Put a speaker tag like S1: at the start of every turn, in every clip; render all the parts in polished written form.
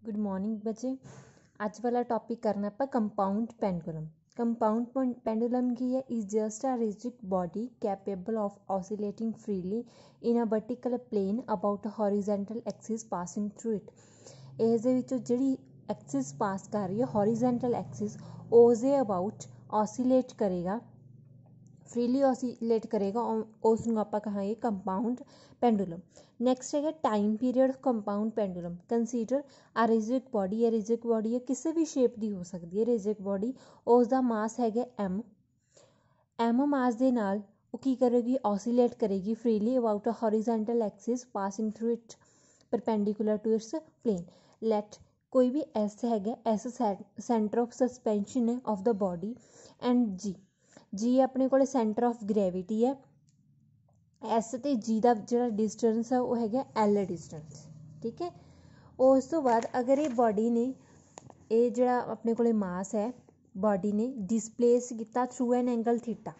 S1: Good morning बच्चे। ਅੱਜ वाला टॉपिक करना ਆਪਾਂ कंपाउंड पेंडुलम। कंपाउंड पेंडुलम की है is just a rigid body capable of oscillating freely in a vertical plane about a horizontal axis passing through it। ਇਸ ਦੇ ਵਿੱਚੋਂ ਜਿਹੜੀ ਐਕਸਿਸ ਪਾਸ ਕਰ ਰਹੀ ਹੈ ਹੌਰੀਜ਼ੈਂਟਲ ਐਕਸਿਸ ਉਸ ਦੇ ਅਬਾਊਟ ਔਸੀਲੇਟ ਕਰੇਗਾ, फ्रीली ऑसीलेट करेगा, उसनूं आपां कहांगे कंपाउंड पेंडुलम। नैक्सट है time period compound pendulum. Consider a rigid body है, रिजिड बॉडी है किसी भी शेप की हो सकती है रिजिड बॉडी, उसका मास है एम मास के नाल वो की करेगी ऑसीलेट करेगी freely about a horizontal axis passing through it perpendicular to its plane. Let कोई भी S S centre of suspension है of the body and G अपने को सेंटर ऑफ ग्रैविटी है, एस तो जी का जो डिस्टेंस है वह है एल डिस्टेंस। ठीक है, उस तो बाद अगर ये बॉडी ने ये जोड़ा अपने को मास है बॉडी ने डिसप्लेस किया थ्रू एन एंगल थीटा।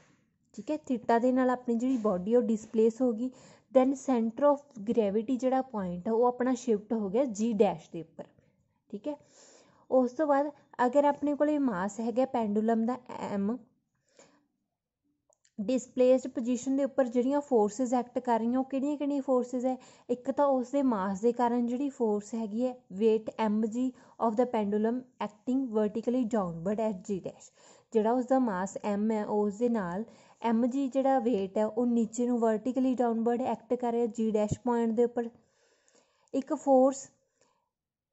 S1: ठीक है, थीटा के नाल अपनी जी बॉडी है डिसप्लेस होगी, दैन सेंटर ऑफ ग्रैविटी जोड़ा पॉइंट है वो अपना शिफ्ट हो गया जी डैश के उपर। ठीक है, उस तो बाद अगर अपने को मास है पेंडुलम का एम, डिसप्लेसड पोजीशन के उपर जिहड़ियां फोर्सिस एक्ट कर रही वो किहड़ियां फोर्सिस है। एक तो उसके मास के कारण जिहड़ी फोर्स हैगी है weight M G of the pendulum acting vertically downward at G dash. जिहड़ा उसका मास एम है उस दे नाल एम जी जिहड़ा वेट है वो नीचे नूं वर्टिकली डाउनवर्ड एक्ट कर रहा जी डैश पॉइंट के उपर। एक force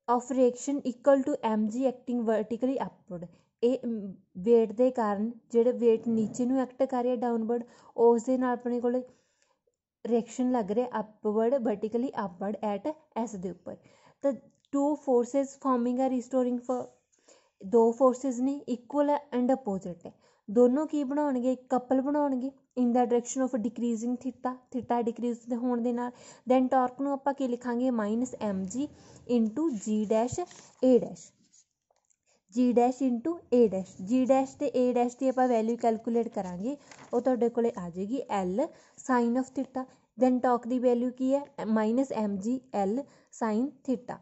S1: of reaction equal to M G acting vertically upward. ये वेट के कारण जो वेट नीचे नूं एक्ट कर रहा डाउनवर्ड उस दे नाल अपने को रिएक्शन लग रहा upward vertically upward at S दे उपर। तो two forces forming a restoring दो फोर्सिस ने इक्वल एंड अपोजिट है, दोनों की बनाउणगे कपल बनाउणगे in the direction of decreasing theta, theta decrease होने दे नाल। दैन टॉर्क नूं आपां की लिखांगे minus M g into G dash A dash, G dash into A dash. G dash ते ए डैश की आपां वैल्यू कैलकुलेट करांगे वो तुहाडे कोले आ जाएगी l sine of theta. Then torque की वैल्यू की है minus M G l sine theta.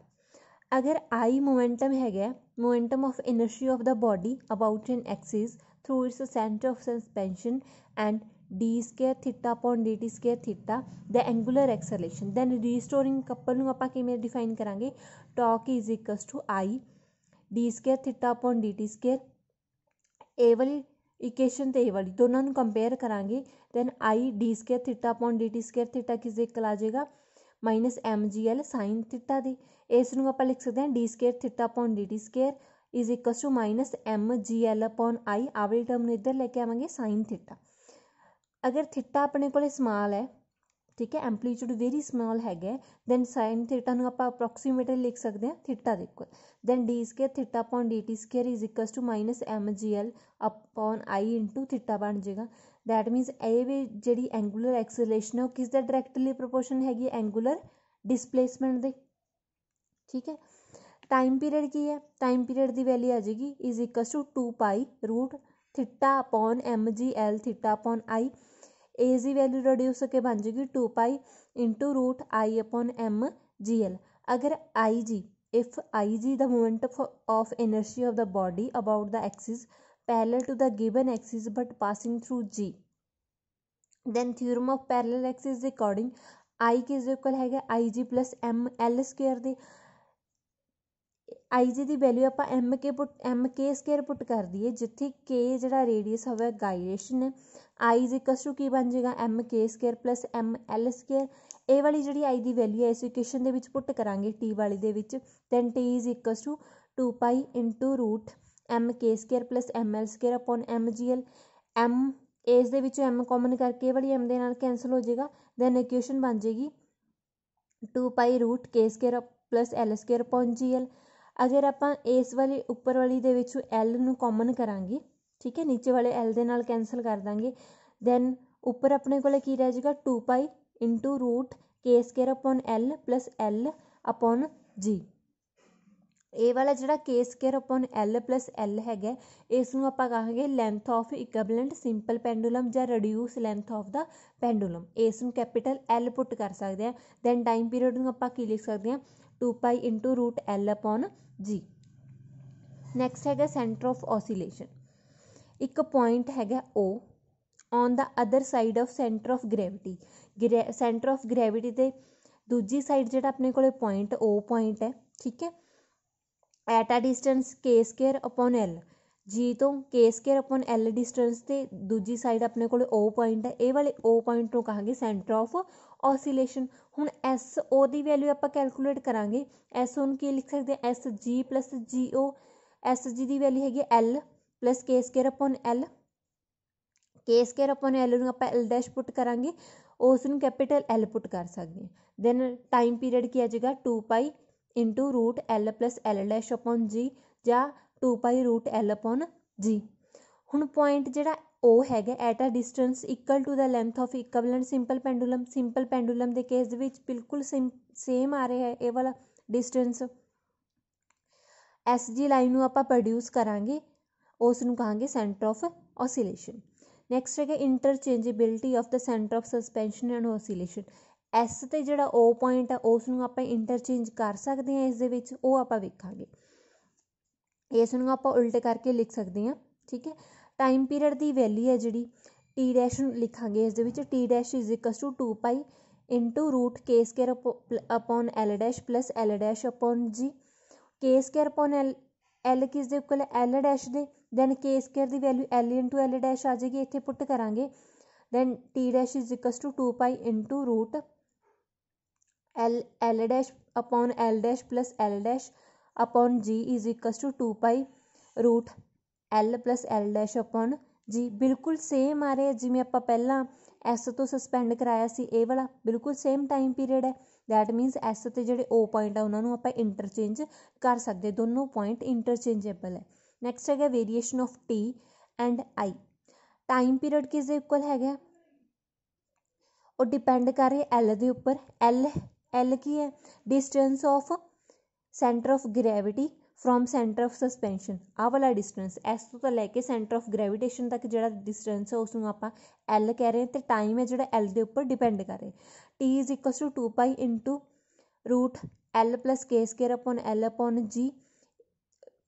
S1: अगर आई मोमेंटम है moment of inertia of the body about an axis through its centre of suspension and d square theta upon D T square theta the angular acceleration. Then restoring couple नूं आपां किवें define करांगे, torque is equals to I d square theta upon D T square. ए वाली equation तो ए वाली दोनों नूं कंपेयर करांगे, then I d square theta upon D T square theta किस इक्वल आ जाएगा minus M G l sine theta दी। इस नूं आपां लिख सकते हैं d square theta upon D T square is equal to minus M G L upon I, आ वाली टर्म नूं इधर लेके आवांगे साइन थीटा। अगर थीटा अपने को स्मॉल है, ठीक है, एंपलीट्यूड वेरी स्मॉल है, दैन साइन थीटा नूं आपां अप्रोक्सीमेटली लिख सकते हैं थीटा दे equal. Then D square theta upon D T square is equal to minus M G L upon I into theta बन जाएगा। दैट मीनस ये भी जी एंगूलर एक्सीलरेशन है वो किस डायरैक्टली प्रोपोर्शन हैगी एंगूलर डिसप्लेसमेंट दे। ठीक है, टाइम पीरियड की है, टाइम पीरियड की वैल्यू आ जाएगी is equal to 2 pi root theta upon m ji l theta upon I. एज की वैल्यू रिड्यूस होकर बन जाएगी 2 pi into root I upon m ji l. अगर I G if I G the moment of energy of the body about the axis parallel to the given axis but passing through G, then theorem of parallel axis के according I किस equal है आई जी plus m l square दे। आई जी की value आप M k square put कर दिए जिथे के जो रेडियस है गाइडेशन है, आई इज इक्वल टू की बन जाएगा m k square plus m l square. ए वाली जी आई की वैल्यू है इस इक्वेशन के पुट करांगे टी वाली दे विच, then T is equal to 2 pi into root m k square plus m l square upon m ji l. M इस दे विचों एम कॉमन करके वाली एम दे नाल कैंसल हो जाएगा, दैन इक्वेशन बन जाएगी 2 पाई रूट के square plus L square upon जी एल। अगर आप इस वाली उपर वाली दे विचों एल नूं कॉमन करांगे, ठीक है, नीचे वाले एल दे नाल कैंसल कर देंगे, दैन उपर अपने को की रह जाएगा 2 पाई इंटू रूट के square upon L plus L upon जी। ਇਹ ਵਾਲਾ ਜਿਹੜਾ ਕੇ square upon L plus L ਹੈਗਾ, ਇਸ ਨੂੰ ਆਪਾਂ ਕਹਾਂਗੇ length of equivalent simple pendulum ਜਾਂ reduce length of the pendulum. ਇਸ ਨੂੰ ਕੈਪੀਟਲ ਐਲ ਪੁੱਟ ਕਰ ਸਕਦੇ ਹਾਂ। ਦੈਨ ਟਾਈਮ ਪੀਰੀਅਡ ਨੂੰ ਆਪਾਂ ਕੀ ਲਿਖ ਸਕਦੇ ਹਾਂ, 2π ਇੰਟੂ ਰੂਟ ਐਲ ਅਪੋਨ ਜੀ। ਨੈਕਸਟ ਹੈਗਾ ਸੈਂਟਰ ਆਫ ਓਸੀਲੇਸ਼ਨ। ਇੱਕ ਪੁਆਇੰਟ ਹੈਗਾ O on the other side of centre of gravity. Centre of gravity ਦੇ ਦੂਜੀ ਸਾਈਡ ਜਿਹੜਾ ਆਪਣੇ ਕੋਲੇ ਪੁਆਇੰਟ O ਪੁਆਇੰਟ ਹੈ, ਠੀਕ ਹੈ, ਐਟ ਆ ਡਿਸਟੈਂਸ ਕੇ ਸਕੇਅਰ ਅਪੋਨ ਐਲ। ਜੀ ਤੋਂ ਕੇ ਸਕੇਅਰ ਅਪੋਨ ਐਲ ਡਿਸਟੈਂਸ ਤੇ ਦੂਜੀ ਸਾਈਡ ਆਪਣੇ ਕੋਲ O ਪੁਆਇੰਟ ਹੈ। ਇਹ ਵਾਲੇ O ਪੁਆਇੰਟ ਨੂੰ ਕਹਾਂਗੇ ਸੈਂਟਰ ਆਫ ਓਸੀਲੇਸ਼ਨ। ਹੁਣ ਐਸ ਓ ਦੀ ਵੈਲਿਊ ਆਪਾਂ ਕੈਲਕੂਲੇਟ ਕਰਾਂਗੇ। ਐਸ ਓ ਨੂੰ ਕੀ ਲਿਖ ਸਕਦੇ ਹਾਂ, ਐਸ ਜੀ ਪਲਸ ਜੀ ਓ। ਐਸ ਜੀ ਦੀ ਵੈਲਿਊ ਹੈਗੀ L plus k square upon L. ਕੇ ਸਕੇਅਰ ਅਪੋਨ ਐਲ ਨੂੰ ਆਪਾਂ ਐਲ ਡੈਸ਼ ਪੁੱਟ ਕਰਾਂਗੇ, ਉਸ ਨੂੰ ਕੈਪੀਟਲ ਐਲ ਪੁੱਟ ਕਰ ਸਕਦੇ ਹਾਂ। ਦੈਨ ਟਾਈਮ ਪੀਰੀਅਡ ਕੀ ਆ ਜਾਏਗਾ, 2π into root L plus L dash upon g ਜਾਂ 2π ਰੂਟ ਐਲ ਅਪੋਨ ਜੀ। ਹੁਣ ਪੁਆਇੰਟ ਜਿਹੜਾ O ਹੈਗਾ at a distance equal to the length of equivalent simple pendulum. Simple pendulum ਦੇ ਕੇਸ ਦੇ ਵਿੱਚ ਬਿਲਕੁਲ ਸੇਮ ਆ ਰਿਹਾ ਹੈ ਇਹ ਵਾਲਾ ਡਿਸਟੈਂਸ। ਐਸ ਜੀ ਲਾਈਨ ਨੂੰ ਆਪਾਂ ਪ੍ਰੋਡਿਊਸ ਕਰਾਂਗੇ, ਉਸ ਨੂੰ ਕਹਾਂਗੇ ਸੈਂਟਰ ਆਫ ਓਸੀਲੇਸ਼ਨ। ਨੈਕਸਟ ਹੈਗਾ interchangeability of the centre of suspension and oscillation. S ਤੇ ਜਿਹੜਾ O ਪੁਆਇੰਟ ਹੈ ਉਸ ਨੂੰ ਆਪਾਂ ਇੰਟਰਚੇਂਜ ਕਰ ਸਕਦੇ ਹਾਂ ਇਸ ਦੇ ਵਿੱਚ, ਉਹ ਆਪਾਂ ਵੇਖਾਂਗੇ। ਇਸ ਨੂੰ ਆਪਾਂ ਉਲਟ ਕਰਕੇ ਲਿਖ ਸਕਦੇ ਹਾਂ, ਠੀਕ ਹੈ। ਟਾਈਮ ਪੀਰੀਅਡ ਦੀ ਵੈਲਿਊ ਹੈ ਜਿਹੜੀ ਟੀ ਡੈਸ਼ ਨੂੰ ਲਿਖਾਂਗੇ ਇਸ ਦੇ ਵਿੱਚ, T dash is x to 2π into root k square upon l dash plus L dash upon g. K square upon l ਕਿਸ ਦੇ ਇਕੁਅਲ ਹੈ, ਐਲ ਡੈਸ਼ ਦੇ। ਦੈਨ ਕੇ ਸਕੇਅਰ ਦੀ value l into l dash ਆ ਜਾਏਗੀ, ਇੱਥੇ put ਕਰਾਂਗੇ। Then T dash is x to 2π into root l dash upon l dash plus L dash upon g is x to 2π route L plus L dash upon G. ਬਿਲਕੁਲ same ਆ ਰਿਹਾ ਜਿਵੇਂ ਆਪਾਂ ਪਹਿਲਾਂ ਐਸ ਤੋਂ suspend ਕਰਾਇਆ ਸੀ, ਇਹ ਵਾਲਾ ਬਿਲਕੁਲ ਸੇਮ ਟਾਈਮ ਪੀਰੀਅਡ ਹੈ। ਦੈਟ ਮੀਨਸ ਐਸ ਤੇ ਜਿਹੜੇ O ਪੁਆਇੰਟ ਆ ਉਹਨਾਂ ਨੂੰ ਆਪਾਂ ਇੰਟਰਚੇਂਜ ਕਰ ਸਕਦੇ, ਦੋਨੋਂ ਪੁਆਇੰਟ ਇੰਟਰਚੇਂਜੇਬਲ ਹੈ। ਨੈਕਸਟ ਹੈਗਾ variation of T and I। Time period ਕਿਸ ਦੇ ਇਕੁਅਲ ਹੈਗਾ, ਉਹ ਡਿਪੈਂਡ ਕਰ ਰਿਹਾ L ਦੇ ਉੱਪਰ। L ਕੀ ਹੈ, distance of centre of gravity from centre of suspension. ਆਹ ਵਾਲਾ ਡਿਸਟੈਂਸ ਐਸ ਤੋਂ ਲੈ ਕੇ ਸੈਂਟਰ ਆਫ ਗ੍ਰੈਵਿਟੇਸ਼ਨ ਤੱਕ ਜਿਹੜਾ ਡਿਸਟੈਂਸ ਹੈ ਉਸ ਨੂੰ ਆਪਾਂ L ਕਹਿ ਰਹੇ ਹਾਂ, ਤੇ ਟਾਈਮ ਹੈ ਜਿਹੜਾ L ਦੇ ਉੱਪਰ ਡਿਪੈਂਡ ਕਰ ਰਿਹਾ। T is x to 2π into root L plus k square upon L upon g,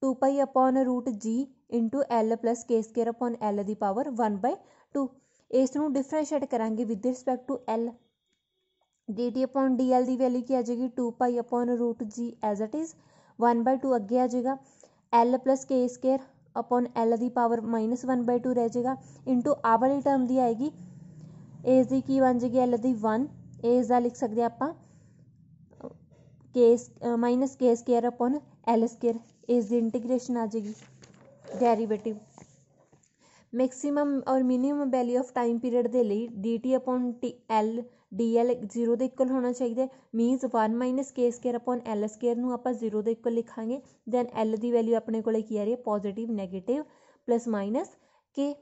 S1: 2π upon root g into L plus k square upon L ਦੀ ਪਾਵਰ 1/2। ਇਸ ਨੂੰ ਡਿਫਰੈਂਸ਼ੀਏਟ ਕਰਾਂਗੇ with respect to L। dt upon dl ਦੀ value ਕੀ ਆ ਜਾਏਗੀ, 2π upon root g as it is 1/2 ਅੱਗੇ ਆ ਜਾਏਗਾ। L plus k square upon L ਦੀ ਪਾਵਰ -1/2 ਰਹਿ ਜਾਏਗਾ, ਇੰਟੂ ਆਹ ਵਾਲੀ ਟਰਮ ਦੀ ਆਏਗੀ, ਇਸ ਦੀ ਕੀ ਬਣ ਜਾਏਗੀ, L ਦੀ 1, ਇਸ ਦਾ ਲਿਖ ਸਕਦੇ ਆਪਾਂ ਮਾਈਨਸ ਕੇ ਸਕੇਅਰ ਅਪੋਨ L ਸਕੇਅਰ, ਇਸ ਦੀ ਇੰਟੀਗ੍ਰੇਸ਼ਨ ਆ ਜਾਏਗੀ ਡੈਰੀਵੇਟਿਵ। ਮੈਕਸੀਮਮ ਔਰ minimum value of time period ਦੇ ਲਈ dt ਅਪੋਨ L dl 0 ਦੇ ਇਕੁਅਲ ਹੋਣਾ ਚਾਹੀਦਾ, ਮੀਨਸ 1 ਮਾਈਨਸ ਕੇ ਸਕੇਅਰ ਅਪੋਨ L ਸਕੇਅਰ ਨੂੰ ਆਪਾਂ 0 ਦੇ ਇਕੁਅਲ ਲਿਖਾਂਗੇ। ਦੈਨ L ਦੀ ਵੈਲਿਊ ਆਪਣੇ ਕੋਲੇ ਕੀ ਆ ਰਹੀ ਹੈ, ਪੋਜ਼ੀਟਿਵ, ਨੈਗੇਟਿਵ, ਪਲਸ ਮਾਈਨਸ ਕੇ।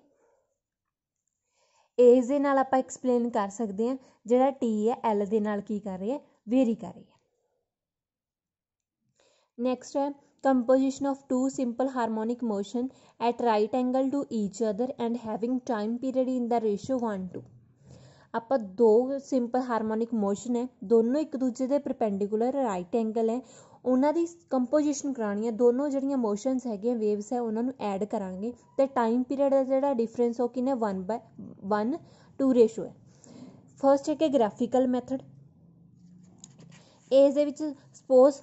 S1: ਇਸ ਦੇ ਨਾਲ ਆਪਾਂ ਐਕਸਪਲੇਨ ਕਰ ਸਕਦੇ ਹਾਂ ਜਿਹੜਾ T ਹੈ L ਦੇ ਨਾਲ ਕੀ ਕਰ ਰਿਹਾ ਹੈ, ਵੇਰੀ ਕਰ ਰਹੀ ਹੈ। ਨੈਕਸਟ ਹੈ composition of two simple harmonic motion at right angle to each other and having time period in the ratio 1:2। ਆਪਾਂ ਦੋ ਸਿੰਪਲ ਹਾਰਮੋਨਿਕ ਮੋਸ਼ਨ ਹੈ, ਦੋਨੋਂ ਇੱਕ ਦੂਜੇ ਦੇ ਪਰਪੈਂਡੀਕੂਲਰ ਰਾਈਟ ਐਂਗਲ ਹੈ, ਉਹਨਾਂ ਦੀ ਕੰਪੋਜੀਸ਼ਨ ਕਰਾਉਣੀ ਹੈ। ਦੋਨੋਂ ਜਿਹੜੀਆਂ ਮੋਸ਼ਨਸ ਹੈਗੀਆਂ, ਵੇਵਸ ਹੈ, ਉਹਨਾਂ ਨੂੰ ਐਡ ਕਰਾਂਗੇ ਅਤੇ ਟਾਈਮ ਪੀਰੀਅਡ ਦਾ ਜਿਹੜਾ ਡਿਫਰੈਂਸ ਉਹ ਕਿੰਨਾ 1/2 ਰੇਸ਼ੋ ਹੈ। ਫਸਟ ਹੈ ਕਿ ਗ੍ਰਾਫੀਕਲ ਮੈਥਡ। ਇਸ ਦੇ ਵਿੱਚ ਸਪੋਜ਼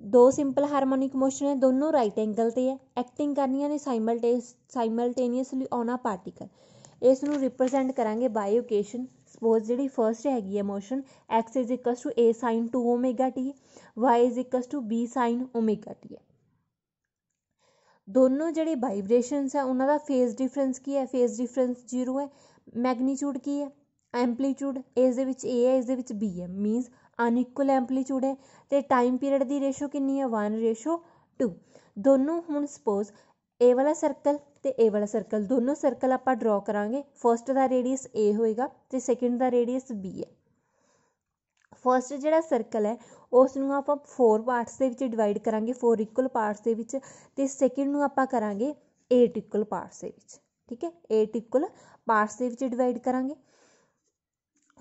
S1: ਦੋ ਸਿੰਪਲ ਹਾਰਮੋਨਿਕ ਮੋਸ਼ਨ ਹੈ, ਦੋਨੋਂ ਰਾਈਟ ਐਂਗਲ 'ਤੇ ਹੈ, ਐਕਟਿੰਗ ਕਰਨੀਆਂ ਨੇ ਸਾਈਮਲਟੇਨੀਅਸਲੀ ਔਨ ਆ ਪਾਰਟੀਕਲ। ਇਸ ਨੂੰ ਰਿਪਰਜੈਂਟ ਕਰਾਂਗੇ ਬਾਈ ਓਕੇਸ਼ਨ। ਸਪੋਜ਼ ਜਿਹੜੀ ਫਸਟ ਹੈਗੀ ਹੈ motion, x is x to a sine 2 omega T, y is x to b sine omega T ਹੈ। ਦੋਨੋਂ ਜਿਹੜੇ ਵਾਈਬ੍ਰੇਸ਼ਨਸ ਹੈ ਉਹਨਾਂ ਦਾ ਫੇਜ਼ ਡਿਫਰੈਂਸ ਕੀ ਹੈ, ਫੇਜ਼ ਡਿਫਰੈਂਸ 0 ਹੈ। ਮੈਗਨੀਚਿਊਡ ਕੀ ਹੈ, ਐਂਪਲੀਚਿਊਡ ਇਸ ਦੇ ਵਿੱਚ a ਹੈ, ਇਸ ਦੇ ਵਿੱਚ b ਹੈ, ਮੀਨਸ ਅਨਇਕੁਅਲ ਐਂਪਲੀਚਿਊਡ ਹੈ। ਅਤੇ ਟਾਈਮ ਪੀਰੀਅਡ ਦੀ ਰੇਸ਼ੋ ਕਿੰਨੀ ਹੈ, 1:2। ਦੋਨੋਂ ਹੁਣ ਸਪੋਜ਼ ਇਹ ਵਾਲਾ ਸਰਕਲ ਅਤੇ ਇਹ ਵਾਲਾ ਸਰਕਲ, ਦੋਨੋਂ ਸਰਕਲ ਆਪਾਂ ਡਰੋ ਕਰਾਂਗੇ। ਫਸਟ ਦਾ ਰੇਡੀਅਸ a ਹੋਏਗਾ ਅਤੇ ਸੈਕਿੰਡ ਦਾ ਰੇਡੀਅਸ b ਹੈ। ਫਸਟ ਜਿਹੜਾ ਸਰਕਲ ਹੈ ਉਸ ਨੂੰ ਆਪਾਂ 4 ਪਾਰਟਸ ਦੇ ਵਿੱਚ ਡਿਵਾਈਡ ਕਰਾਂਗੇ, 4 ਇਕੁਅਲ ਪਾਰਟਸ ਦੇ ਵਿੱਚ, ਅਤੇ ਸੈਕਿੰਡ ਨੂੰ ਆਪਾਂ ਕਰਾਂਗੇ 8 ਇਕੁਅਲ ਪਾਰਟਸ ਦੇ ਵਿੱਚ। ਠੀਕ ਹੈ, 8 ਇਕੁਅਲ ਪਾਰਟਸ ਦੇ ਵਿੱਚ ਡਿਵਾਈਡ ਕਰਾਂਗੇ।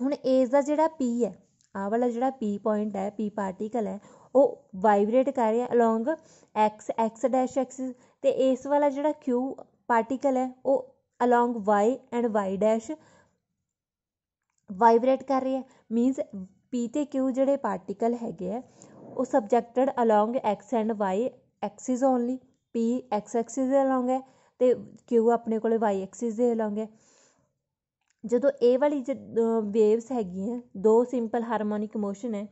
S1: ਹੁਣ ਇਸ ਦਾ ਜਿਹੜਾ P ਹੈ, ਆਹ ਵਾਲਾ ਜਿਹੜਾ P ਪੁਆਇੰਟ ਹੈ, P ਪਾਰਟੀਕਲ ਹੈ, ਉਹ ਵਾਈਬਰੇਟ ਕਰ ਰਿਹਾ ਅਲੋਂਗ x ਡੈਸ਼ ਐਕਸਿਸ, ਅਤੇ ਇਸ ਵਾਲਾ ਜਿਹੜਾ Q ਪਾਰਟੀਕਲ ਹੈ ਉਹ along y and y dash vibrate ਕਰ ਰਿਹਾ। ਮੀਨਸ P ਅਤੇ Q ਜਿਹੜੇ ਪਾਰਟੀਕਲ ਹੈਗੇ ਆ ਉਹ subjected along x and y axis only. P x axis ਦੇ ਅਲੋਂਗ ਹੈ ਅਤੇ Q ਆਪਣੇ ਕੋਲ y ਐਕਸਿਸ ਦੇ ਅਲੋਂਗ ਹੈ। ਜਦੋਂ ਇਹ ਵਾਲੀ ਵੇਵਸ ਹੈਗੀਆਂ, ਦੋ ਸਿੰਪਲ ਹਾਰਮੋਨਿਕ ਮੋਸ਼ਨ ਹੈ,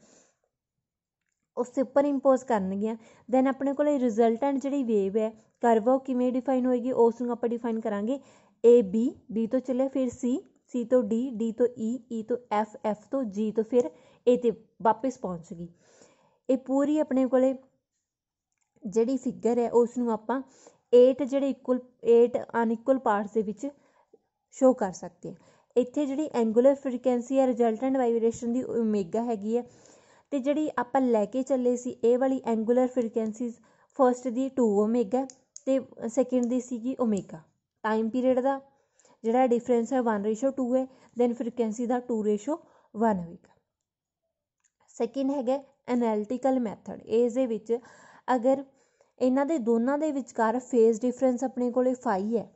S1: ਉਹ ਸੁਪਰ ਇੰਪੋਜ਼ ਕਰਨਗੀਆਂ, ਦੈਨ ਆਪਣੇ ਕੋਲ ਰਿਜ਼ਲਟੈਂਟ ਜਿਹੜੀ ਵੇਵ ਹੈ ਕਰਵ ਉਹ ਕਿਵੇਂ ਡਿਫਾਈਨ ਹੋਏਗੀ, ਉਸ ਨੂੰ ਆਪਾਂ ਡਿਫਾਈਨ ਕਰਾਂਗੇ B ਤੋਂ ਚੱਲੇ, ਫਿਰ C ਤੋਂ D ਤੋਂ E ਤੋਂ F ਤੋਂ G ਤੋਂ ਫਿਰ A ਤੇ ਵਾਪਿਸ ਪਹੁੰਚ ਗਈ। ਇਹ ਪੂਰੀ ਆਪਣੇ ਕੋਲੇ ਜਿਹੜੀ ਫਿਗਰ ਹੈ ਉਸ ਨੂੰ ਆਪਾਂ 8 ਅਨਇਕੁਅਲ ਪਾਰਟਸ ਦੇ ਵਿੱਚ ਸ਼ੋ ਕਰ ਸਕਦੇ ਹਾਂ। ਇੱਥੇ ਜਿਹੜੀ ਐਂਗੂਲਰ ਫ੍ਰੀਕੁਐਂਸੀ ਹੈ ਰਿਜ਼ਲਟੈਂਟ ਵਾਈਬ੍ਰੇਸ਼ਨ ਦੀ ਓਮੇਗਾ ਹੈਗੀ ਹੈ, ਅਤੇ ਜਿਹੜੀ ਆਪਾਂ ਲੈ ਕੇ ਚੱਲੇ ਸੀ ਇਹ ਵਾਲੀ ਐਂਗੂਲਰ ਫ੍ਰੀਕੁਐਂਸੀਜ਼, ਫਸਟ ਦੀ 2 ਓਮੇਗਾ ਅਤੇ ਸੈਕਿੰਡ ਦੀ ਸੀਗੀ ਓਮੇਗਾ। ਟਾਈਮ ਪੀਰੀਅਡ ਦਾ ਜਿਹੜਾ ਡਿਫਰੈਂਸ ਹੈ 1:2 ਹੈ, ਦੈਨ ਫ੍ਰੀਕੁਐਂਸੀ ਦਾ 2:1 ਹੋਏਗਾ। ਸੈਕਿੰਡ ਹੈਗਾ ਐਨਾਲਿਟੀਕਲ ਮੈਥਡ। ਇਸ ਦੇ ਵਿੱਚ ਅਗਰ ਇਹਨਾਂ ਦੇ ਦੋਨਾਂ ਦੇ ਵਿਚਕਾਰ ਫੇਜ਼ ਡਿਫਰੈਂਸ ਆਪਣੇ ਕੋਲੇ φ ਹੈ,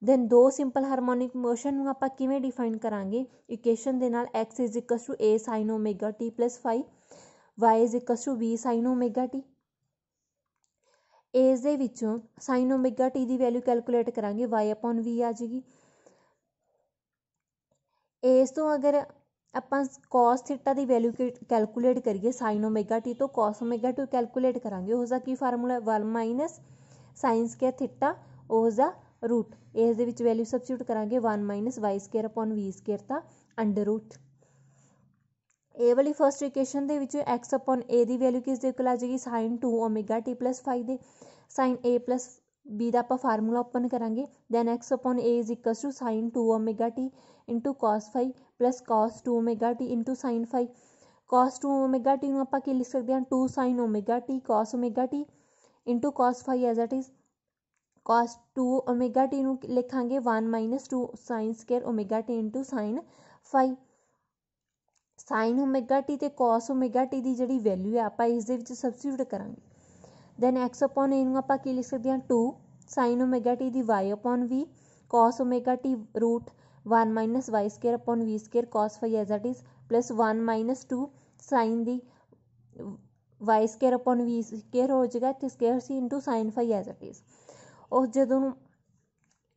S1: ਦੈਨ ਦੋ ਸਿੰਪਲ ਹਾਰਮੋਨਿਕ ਮੋਸ਼ਨ ਨੂੰ ਆਪਾਂ ਕਿਵੇਂ ਡਿਫਾਈਨ ਕਰਾਂਗੇ ਇਕੁਏਸ਼ਨ ਦੇ ਨਾਲ, x = a sin ωt plus φ, y = b sin ωt। ਇਸ ਦੇ ਵਿੱਚੋਂ sin ωt ਦੀ ਵੈਲਿਊ ਕੈਲਕੂਲੇਟ ਕਰਾਂਗੇ, y/v ਆ ਜਾਏਗੀ। ਇਸ ਤੋਂ ਅਗਰ ਆਪਾਂ cos θ ਦੀ ਵੈਲਿਊ ਕੈਲਕੂਲੇਟ ਕਰੀਏ sin ωt ਤੋਂ cos ωt ਕੈਲਕੂਲੇਟ ਕਰਾਂਗੇ, ਉਸਦਾ ਕੀ ਫਾਰਮੂਲਾ 1 - sin² θ ਉਸਦਾ ਰੂਟ। ਇਸ ਦੇ ਵਿੱਚ ਵੈਲਿਊ ਸਬਸਟੀਟਿਊਟ ਕਰਾਂਗੇ 1 - y² ਦਾ ਅੰਡਰ-ਰੂਟ। ਇਹ ਵਾਲੀ ਫਸਟ ਇਕੁਏਸ਼ਨ ਦੇ ਵਿੱਚ x/a ਦੀ ਵੈਲਿਊ ਕਿਸ ਦੇ ਇਕੁਅਲ ਆ ਜਾਏਗੀ, sin 2 ωt plus φ ਦੇ। sin a plus b ਦਾ ਆਪਾਂ ਫਾਰਮੂਲਾ ਓਪਨ ਕਰਾਂਗੇ, then x/a = sin 2 ωt into cos φ plus cos 2 ωt into sin φ। cos 2 ωt ਨੂੰ ਆਪਾਂ ਕੀ ਲਿਖ ਸਕਦੇ ਹਾਂ, 2 sin ωt cos ωt into cos φ as it is। cos 2 ωt ਨੂੰ ਲਿਖਾਂਗੇ 1 - 2 sin² ωt into sin φ। sin ωt ਅਤੇ cos ωt ਦੀ ਜਿਹੜੀ value ਹੈ ਆਪਾਂ ਇਸ ਦੇ ਵਿੱਚ ਸਬਸਟੀਟਿਊਟ ਕਰਾਂਗੇ, ਦੈਨ x/a ਨੂੰ ਆਪਾਂ ਕੀ ਲਿਖ ਸਕਦੇ ਹਾਂ, 2 sin ωt ਦੀ y/v cos ωt root 1 - y²/v² cos φ as it is plus 1 - 2 sin the y²/v² ਹੋ ਜਾਏਗਾ, ਅਤੇ square C into sin φ as it is। ਉਹ ਜਦੋਂ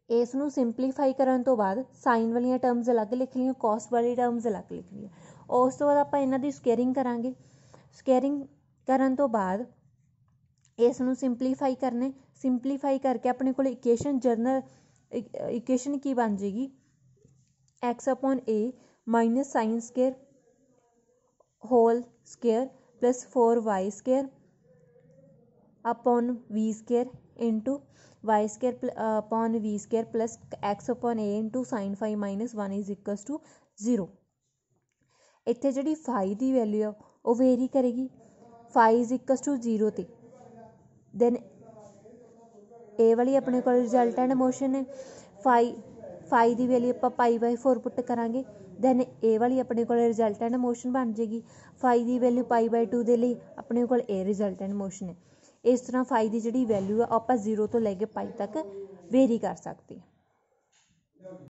S1: ਇਸ ਨੂੰ ਸਿੰਪਲੀਫਾਈ ਕਰਨ ਤੋਂ ਬਾਅਦ ਸਾਈਨ ਵਾਲੀਆਂ ਟਰਮਸ ਅਲੱਗ ਲਿਖ ਲਈਆਂ, ਕੋਸ ਵਾਲੀ ਟਰਮਸ ਅਲੱਗ ਲਿਖ ਲਈਆਂ। ਉਸ ਤੋਂ ਬਾਅਦ ਆਪਾਂ ਇਹਨਾਂ ਦੀ ਸਕੇਅਰਿੰਗ ਕਰਾਂਗੇ। ਸਕੇਅਰਿੰਗ ਕਰਨ ਤੋਂ ਬਾਅਦ ਇਸ ਨੂੰ ਸਿੰਪਲੀਫਾਈ ਕਰਨਾ, ਸਿੰਪਲੀਫਾਈ ਕਰਕੇ ਆਪਣੇ ਕੋਲ ਇਕੁਏਸ਼ਨ ਇਕੁਏਸ਼ਨ ਕੀ ਬਣ ਜਾਏਗੀ, x/a - sin² whole square plus 4y² v² into y²/v² plus x/a into sin φ - 1 = 0। ਇੱਥੇ ਜਿਹੜੀ φ ਦੀ ਵੈਲਿਊ ਆ ਉਹ ਵੇਰੀ ਕਰੇਗੀ, φ = 0 'ਤੇ, ਦੈਨ ਇਹ ਵਾਲੀ ਆਪਣੇ ਕੋਲ ਰਿਜ਼ਲਟੈਂਟ ਮੋਸ਼ਨ ਹੈ, φ ਦੀ ਵੈਲਿਊ ਆਪਾਂ π/4 ਪੁੱਟ ਕਰਾਂਗੇ, ਦੈਨ ਇਹ ਵਾਲੀ ਆਪਣੇ ਕੋਲ ਰਿਜ਼ਲਟੈਂਟ ਮੋਸ਼ਨ ਬਣ ਜਾਏਗੀ। φ ਦੀ ਵੈਲਿਊ π/2 ਦੇ ਲਈ ਆਪਣੇ ਕੋਲ ਇਹ ਰਿਜ਼ਲਟੈਂਟ ਮੋਸ਼ਨ ਹੈ। ਇਸ ਤਰ੍ਹਾਂ φ ਦੀ ਜਿਹੜੀ ਵੈਲਿਊ ਆ ਆਪਾਂ 0 ਤੋਂ ਲੈ ਕੇ π ਤੱਕ ਵੇਰੀ ਕਰ ਸਕਦੇ ਹਾਂ।